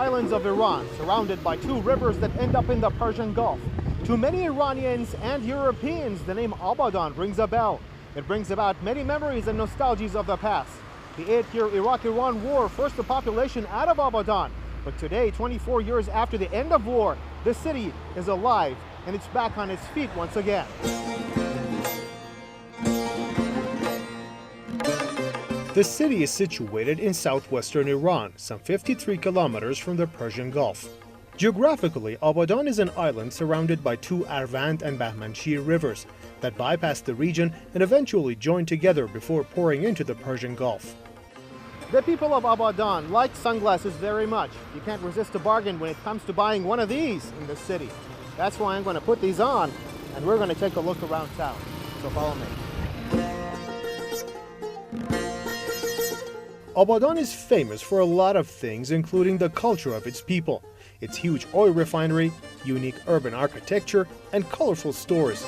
islands of Iran, surrounded by two rivers that end up in the Persian Gulf. To many Iranians and Europeans, the name Abadan rings a bell. It brings about many memories and nostalgias of the past. The 8-year Iraq-Iran war forced the population out of Abadan. But today, 24 years after the end of war, the city is alive and it's back on its feet once again. The city is situated in southwestern Iran, some 53 kilometers from the Persian Gulf. Geographically, Abadan is an island surrounded by two Arvand and Bahmanshir rivers that bypass the region and eventually join together before pouring into the Persian Gulf. The people of Abadan like sunglasses very much. You can't resist a bargain when it comes to buying one of these in the city. That's why I'm going to put these on and we're going to take a look around town. So follow me. Abadan is famous for a lot of things, including the culture of its people, its huge oil refinery, unique urban architecture, and colorful stores.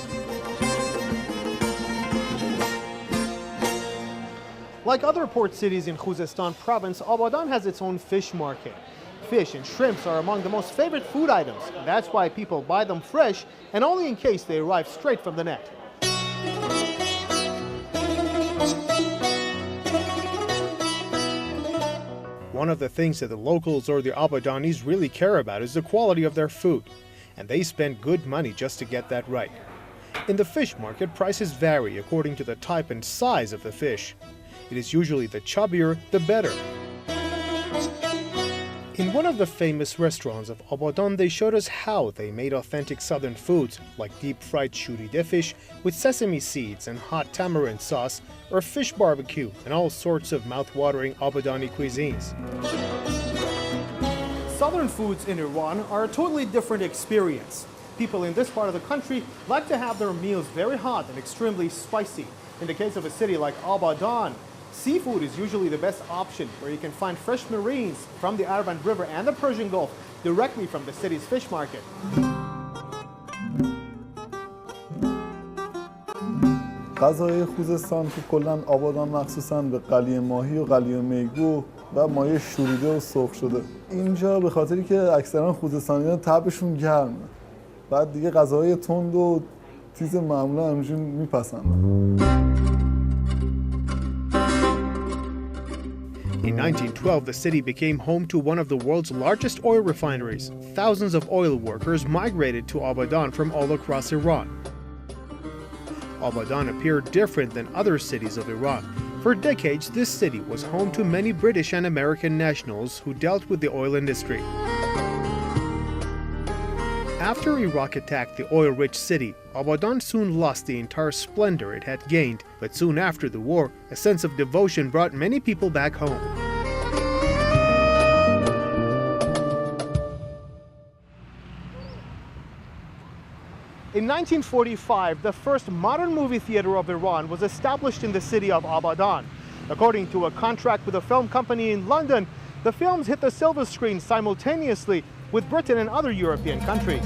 Like other port cities in Khuzestan province, Abadan has its own fish market. Fish and shrimps are among the most favorite food items. That's why people buy them fresh and only in case they arrive straight from the net. One of the things that the locals or the Abadanis really care about is the quality of their food, and they spend good money just to get that right. In the fish market, prices vary according to the type and size of the fish. It is usually the chubbier, the better. In one of the famous restaurants of Abadan, they showed us how they made authentic southern foods like deep-fried shuride fish with sesame seeds and hot tamarind sauce, or fish barbecue, and all sorts of mouth-watering Abadani cuisines. Southern foods in Iran are a totally different experience. People in this part of the country like to have their meals very hot and extremely spicy. In the case of a city like Abadan, seafood is usually the best option, where you can find fresh marines from the Arvand River and the Persian Gulf directly from the city's fish market. غذای خوزستان که کلاً آبادان مخصوصاً به قلیه ماهی و قلیه میگو و مایه شوریده و سرخ شده. اینجا به خاطری که اکثرا خوزستانیان طبعشون گرمه. بعد دیگه غذاهای تند و تیز معمولا همشون میپسندن. In 1912, the city became home to one of the world's largest oil refineries. Thousands of oil workers migrated to Abadan from all across Iran. Abadan appeared different than other cities of Iran. For decades, this city was home to many British and American nationals who dealt with the oil industry. After Iraq attacked the oil-rich city, Abadan soon lost the entire splendor it had gained, but soon after the war, a sense of devotion brought many people back home. In 1945, the first modern movie theater of Iran was established in the city of Abadan. According to a contract with a film company in London, the films hit the silver screen simultaneously with Britain and other European countries.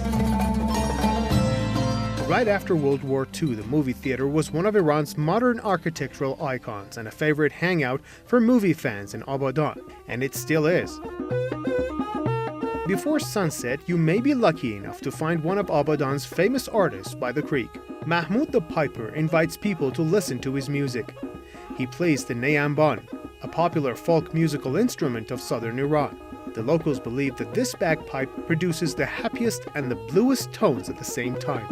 Right after World War II, the movie theater was one of Iran's modern architectural icons and a favorite hangout for movie fans in Abadan, and it still is. Before sunset, you may be lucky enough to find one of Abadan's famous artists by the creek. Mahmoud the Piper invites people to listen to his music. He plays the neyamban, a popular folk musical instrument of southern Iran. The locals believe that this bagpipe produces the happiest and the bluest tones at the same time.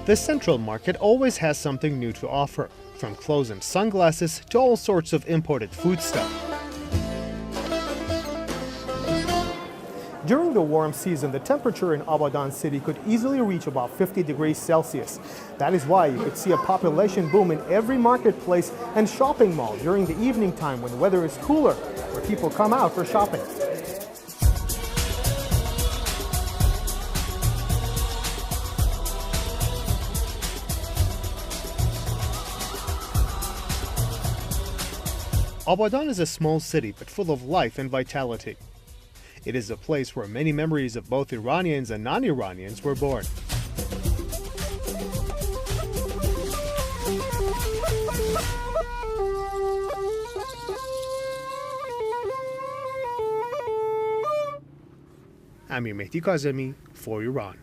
The Central Market always has something new to offer, from clothes and sunglasses to all sorts of imported foodstuff. During the warm season, the temperature in Abadan city could easily reach about 50 degrees Celsius. That is why you could see a population boom in every marketplace and shopping mall during the evening time when the weather is cooler, where people come out for shopping. Abadan is a small city but full of life and vitality. It is a place where many memories of both Iranians and non-Iranians were born. Amir Mehdi Kazemi for Iran.